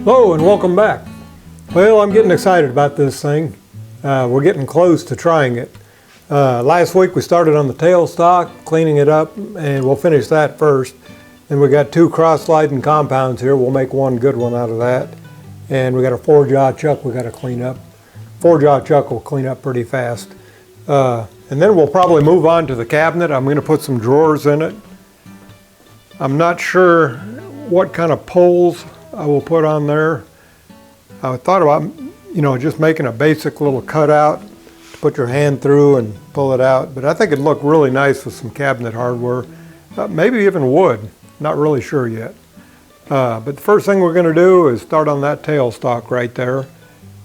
Hello and welcome back. Well, I'm getting excited about this thing. We're getting close to trying it. Last week we started on the tailstock, cleaning it up, and we'll finish that first. Then we got two cross-sliding compounds here. We'll make one good one out of that. And we got a four-jaw chuck we got to clean up. Four-jaw chuck will clean up pretty fast. And then we'll probably move on to the cabinet. I'm going to put some drawers in it. I'm not sure what kind of poles I will put on there. I thought about, just making a basic little cutout to put your hand through and pull it out, but I think it'd look really nice with some cabinet hardware, maybe even wood, not really sure yet. But the first thing we're going to do is start on that tailstock right there,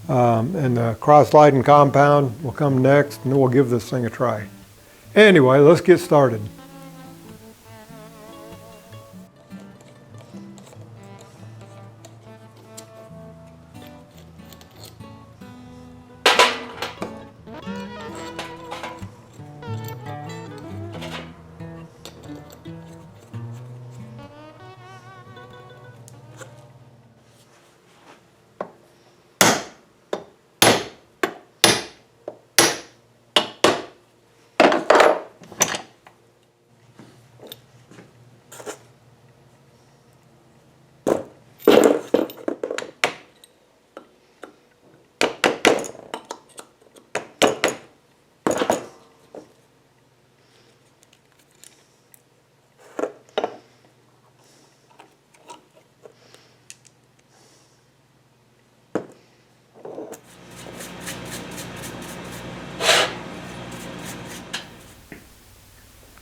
and the cross-sliding compound will come next, and then we'll give this thing a try. Anyway, let's get started.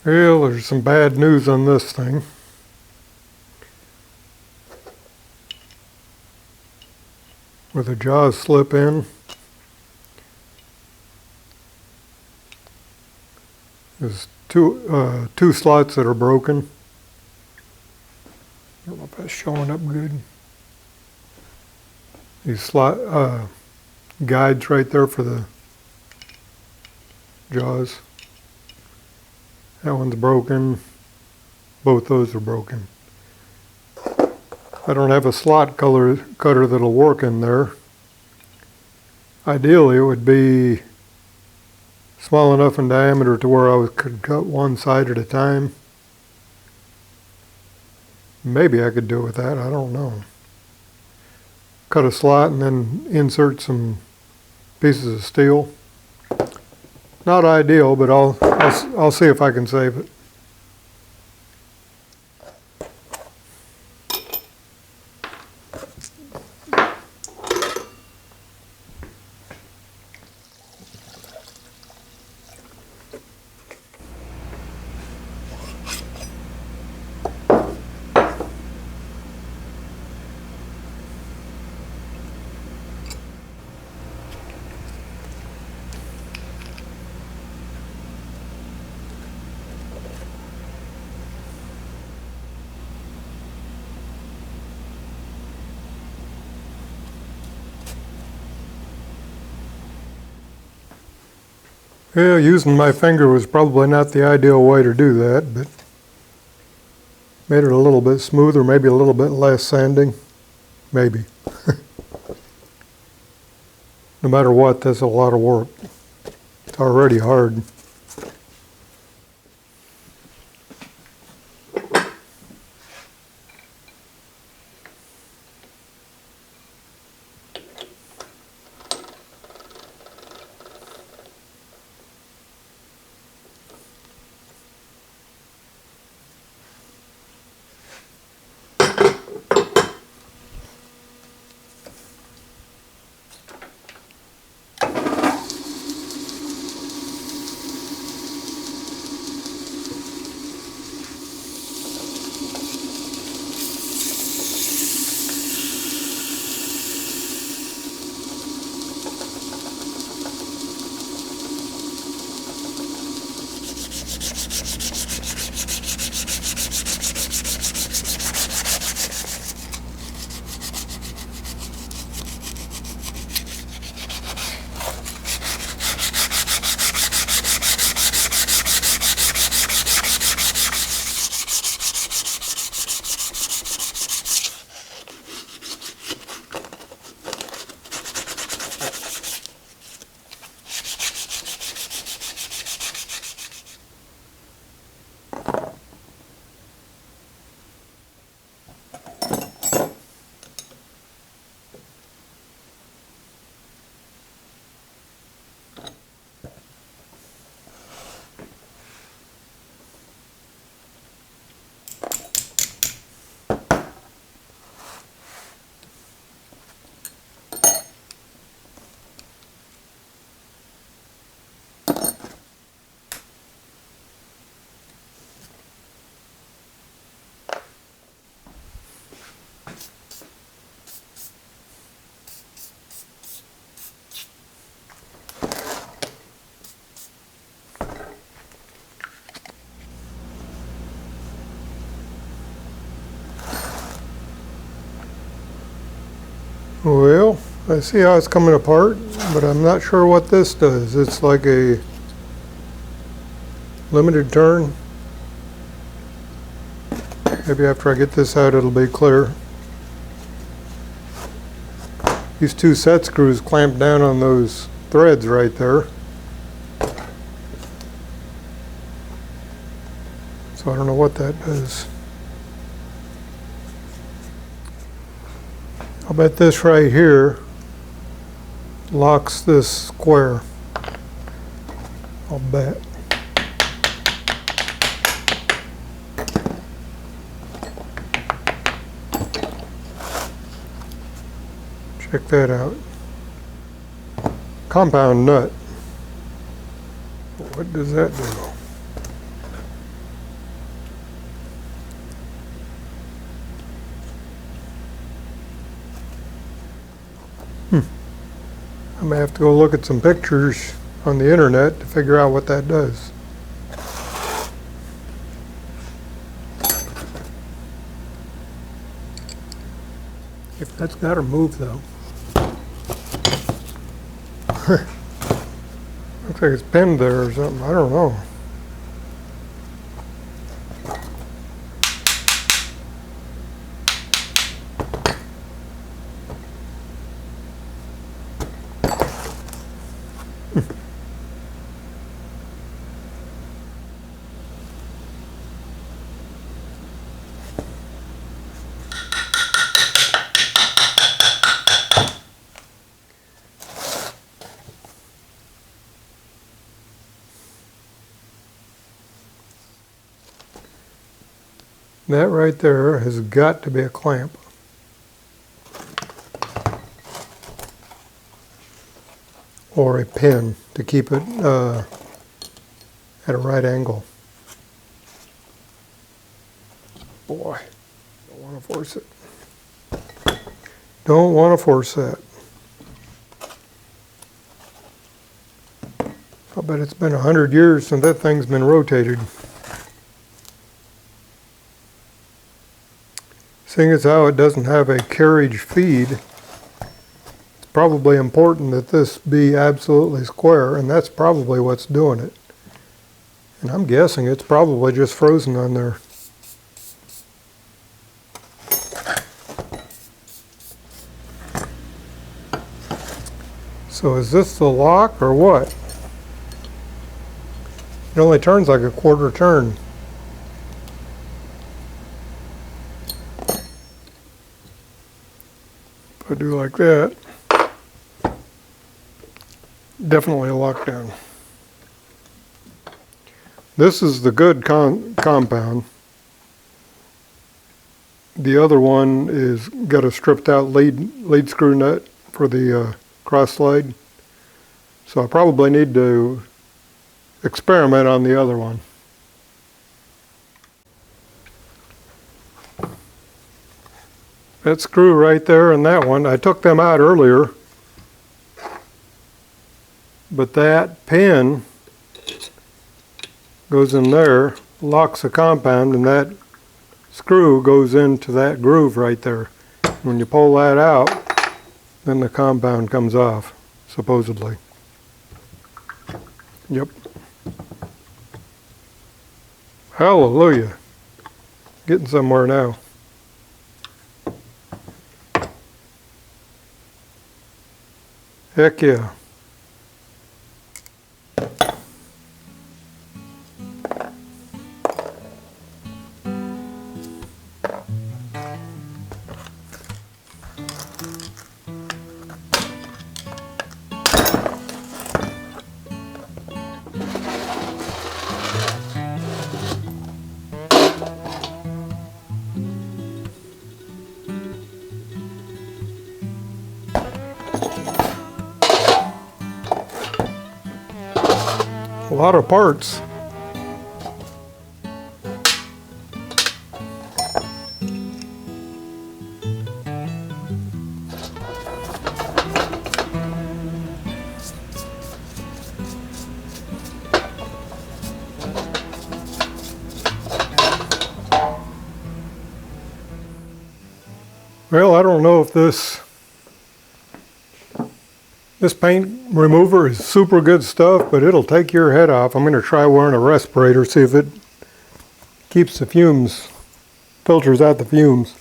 Well, there's some bad news on this thing. Where the jaws slip in, there's two slots that are broken. I don't know if that's showing up good. These slot guides right there for the jaws. That one's broken. Both those are broken. I don't have a slot cutter that'll work in there. Ideally, it would be small enough in diameter to where I could cut one side at a time. Maybe I could do it with that, I don't know. Cut a slot and then insert some pieces of steel. Not ideal, but I'll see if I can save it. Yeah, using my finger was probably not the ideal way to do that, but made it a little bit smoother, maybe a little bit less sanding, maybe. No matter what, that's a lot of work. It's already hard. Well, I see how it's coming apart, but I'm not sure what this does. It's like a limited turn. Maybe after I get this out it'll be clear. These two set screws clamp down on those threads right there. So I don't know what that does. I'll bet this right here locks this square. I'll bet. Check that out. Compound nut. What does that do? I may have to go look at some pictures on the internet to figure out what that does. If that's got to move though. Looks like it's pinned there or something. I don't know. That right there has got to be a clamp. Or a pin to keep it at a right angle. Boy, don't want to force it. Don't want to force that. I'll bet it's been 100 years since that thing's been rotated. Seeing as how it doesn't have a carriage feed, it's probably important that this be absolutely square, and that's probably what's doing it. And I'm guessing it's probably just frozen on there. So is this the lock or what? It only turns like a quarter turn. If I do like that, definitely a lockdown. This is the good compound. The other one is got a stripped out lead screw nut for the cross slide. So I probably need to experiment on the other one. That screw right there and that one, I took them out earlier, but that pin goes in there, locks the compound, and that screw goes into that groove right there. When you pull that out, then the compound comes off, supposedly. Yep. Hallelujah. Getting somewhere now. Heck yeah. A lot of parts. Well, I don't know if this This paint remover is super good stuff, but it'll take your head off. I'm going to try wearing a respirator, see if it keeps the fumes, filters out the fumes.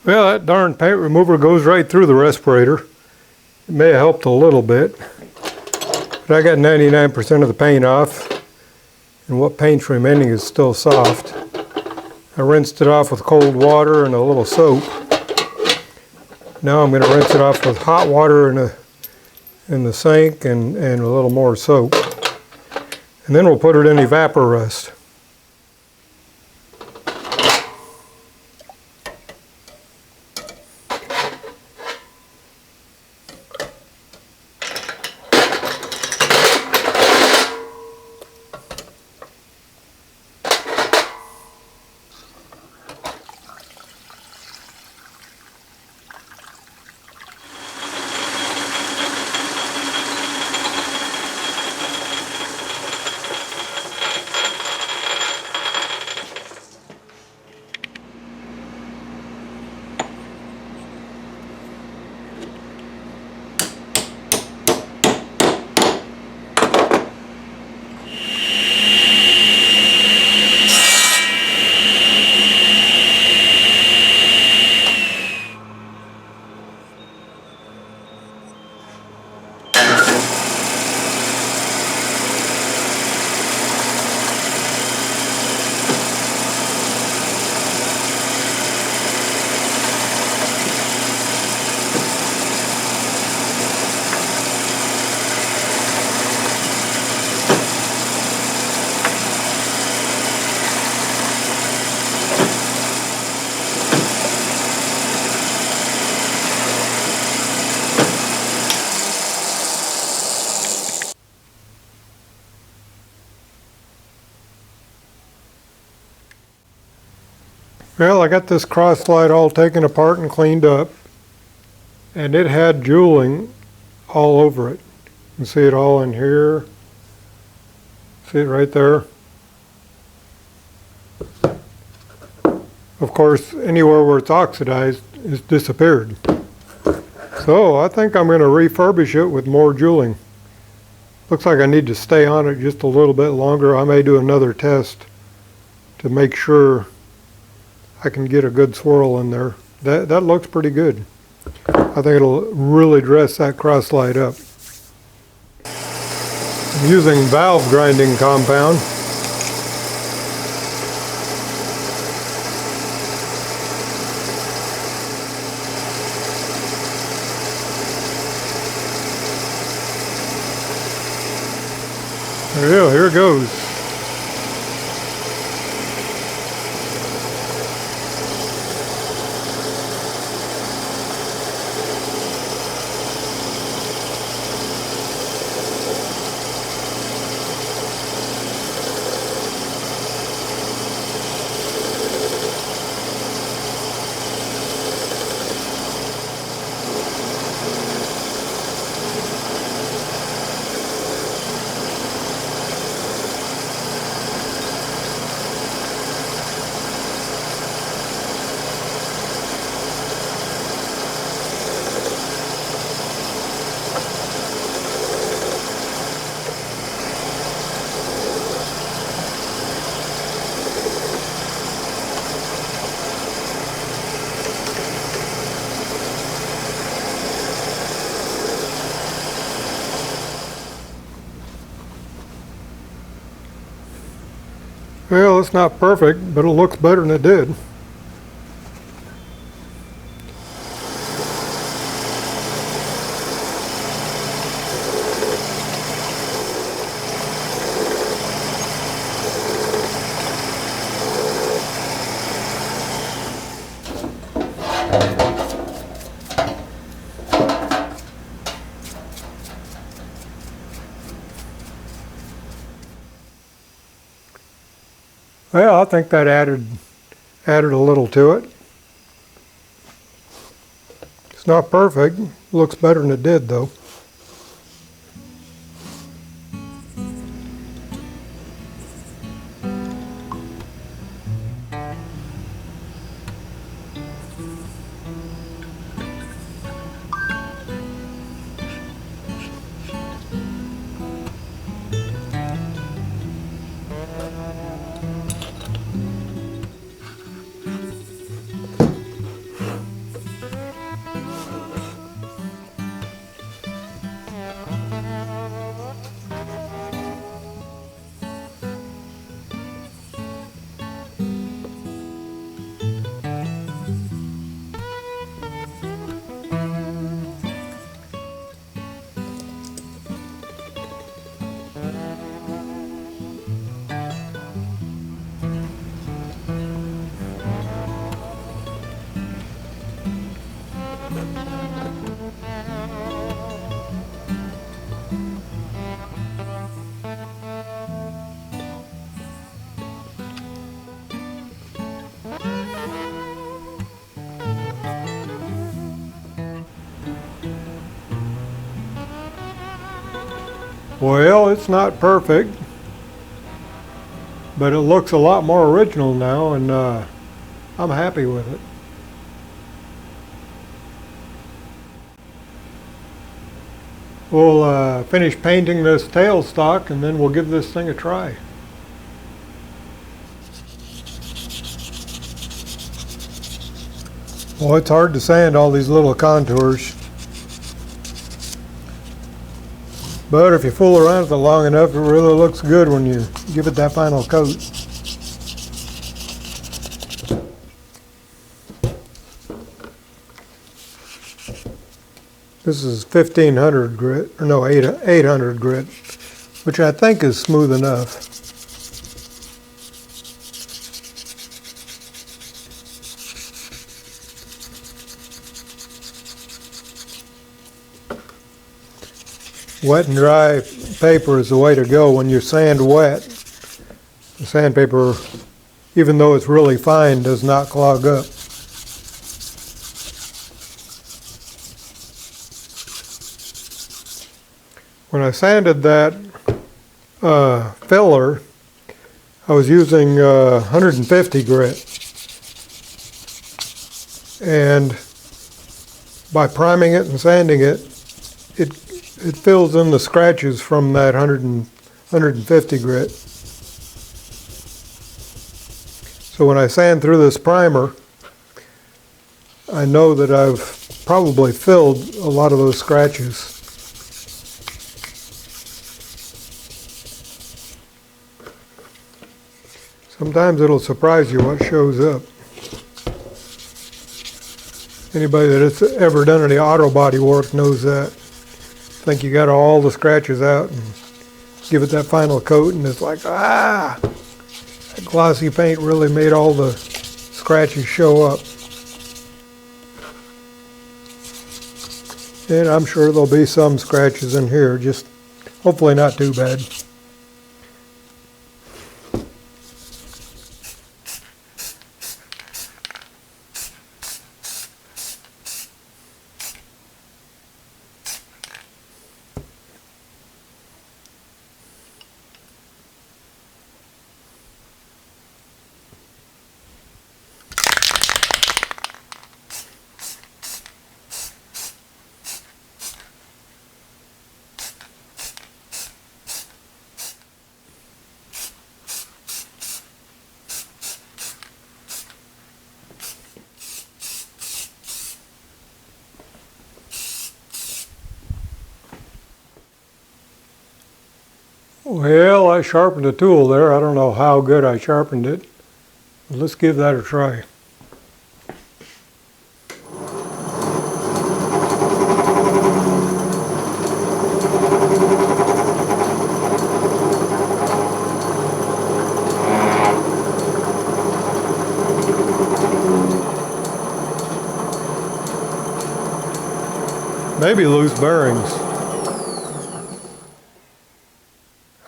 Well, that darn paint remover goes right through the respirator. It may have helped a little bit, but I got 99% of the paint off, and what paint's remaining is still soft. I rinsed it off with cold water and a little soap. Now I'm going to rinse it off with hot water in the sink and a little more soap. And then we'll put it in Evaporust. Well, I got this cross slide all taken apart and cleaned up, and it had jeweling all over it. You can see it all in here. See it right there. Of course, anywhere where it's oxidized, it's disappeared. So I think I'm going to refurbish it with more jeweling. Looks like I need to stay on it just a little bit longer. I may do another test to make sure I can get a good swirl in there. That looks pretty good. I think it'll really dress that cross slide up. I'm using valve grinding compound. Yeah, here it goes. Well, it's not perfect, but it looks better than it did. Well, I think that added a little to it. It's not perfect. Looks better than it did, though. Well, it's not perfect, but it looks a lot more original now, and I'm happy with it. We'll finish painting this tailstock and then we'll give this thing a try. Well, it's hard to sand all these little contours, but if you fool around with it long enough, it really looks good when you give it that final coat. This is 1500 grit, or no, 800 grit, which I think is smooth enough. Wet and dry paper is the way to go. When you sand wet, the sandpaper, even though it's really fine, does not clog up. When I sanded that filler, I was using 150 grit. And by priming it and sanding it, it fills in the scratches from that 150 grit. So when I sand through this primer, I know that I've probably filled a lot of those scratches. Sometimes it'll surprise you what shows up. Anybody that's ever done any auto body work knows that. Think you got all the scratches out and give it that final coat and it's like, ah! That glossy paint really made all the scratches show up. And I'm sure there'll be some scratches in here, just hopefully not too bad. Well, I sharpened the tool there. I don't know how good I sharpened it. But let's give that a try. Maybe loose bearings.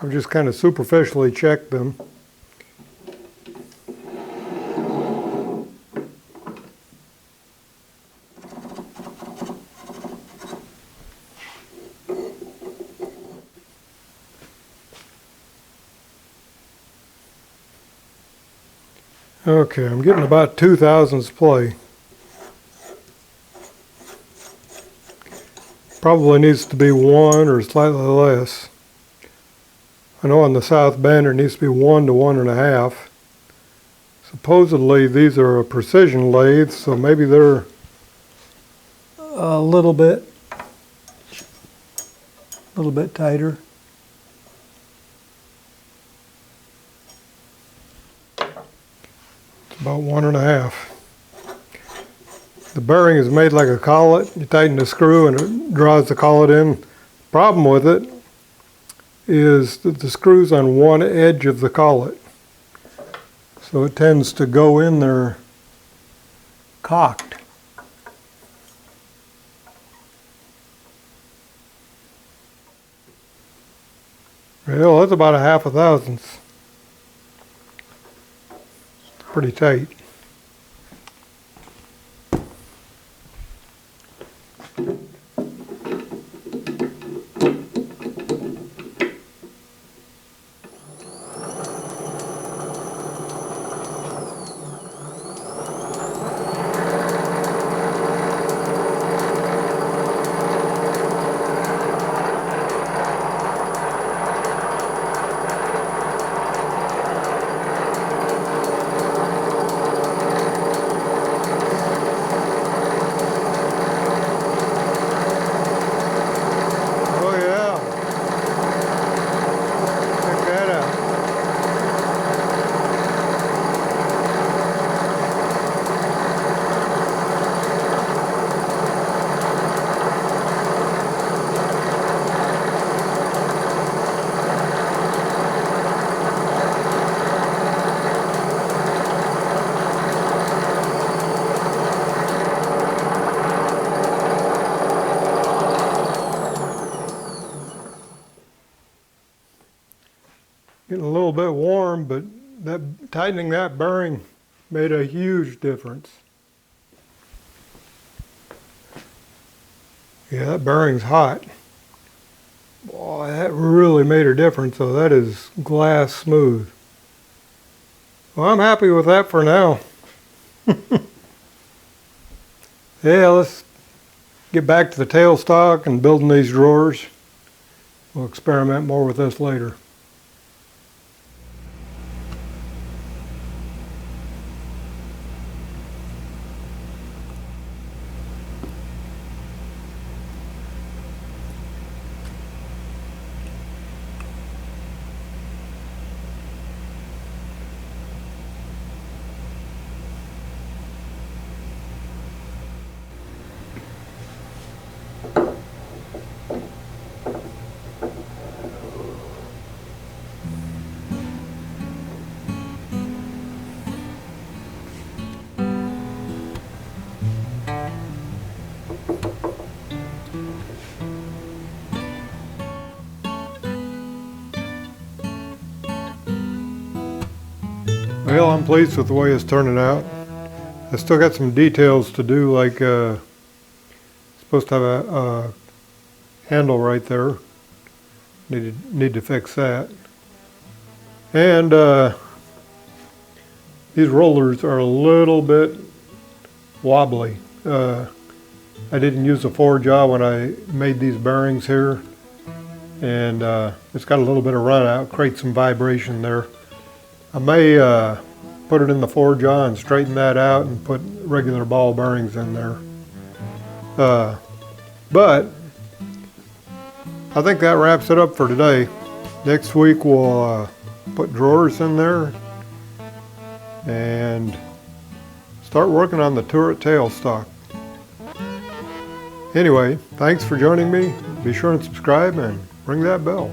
I've just kind of superficially checked them. Okay, I'm getting about 2/1000ths play. Probably needs to be 1 or slightly less. I know on the south bend it needs to be 1 to 1.5. Supposedly these are a precision lathe, so maybe they're a little bit tighter. It's about 1.5. The bearing is made like a collet. You tighten the screw and it draws the collet in. Problem with it is that the screw's on one edge of the collet. So it tends to go in there cocked. Well, that's about 1/2 pretty tight. Getting a little bit warm, but tightening that bearing made a huge difference. Yeah, that bearing's hot. Boy, that really made a difference, so that is glass smooth. Well, I'm happy with that for now. Yeah, let's get back to the tailstock and building these drawers. We'll experiment more with this later. Well, I'm pleased with the way it's turning out. I still got some details to do, like supposed to have a handle right there. Need to fix that. And these rollers are a little bit wobbly. I didn't use a forge jaw when I made these bearings here, and it's got a little bit of run out, creates some vibration there. I may put it in the forge jaw and straighten that out and put regular ball bearings in there. But I think that wraps it up for today. Next week we'll put drawers in there and start working on the turret tailstock. Anyway, thanks for joining me. Be sure and subscribe and ring that bell.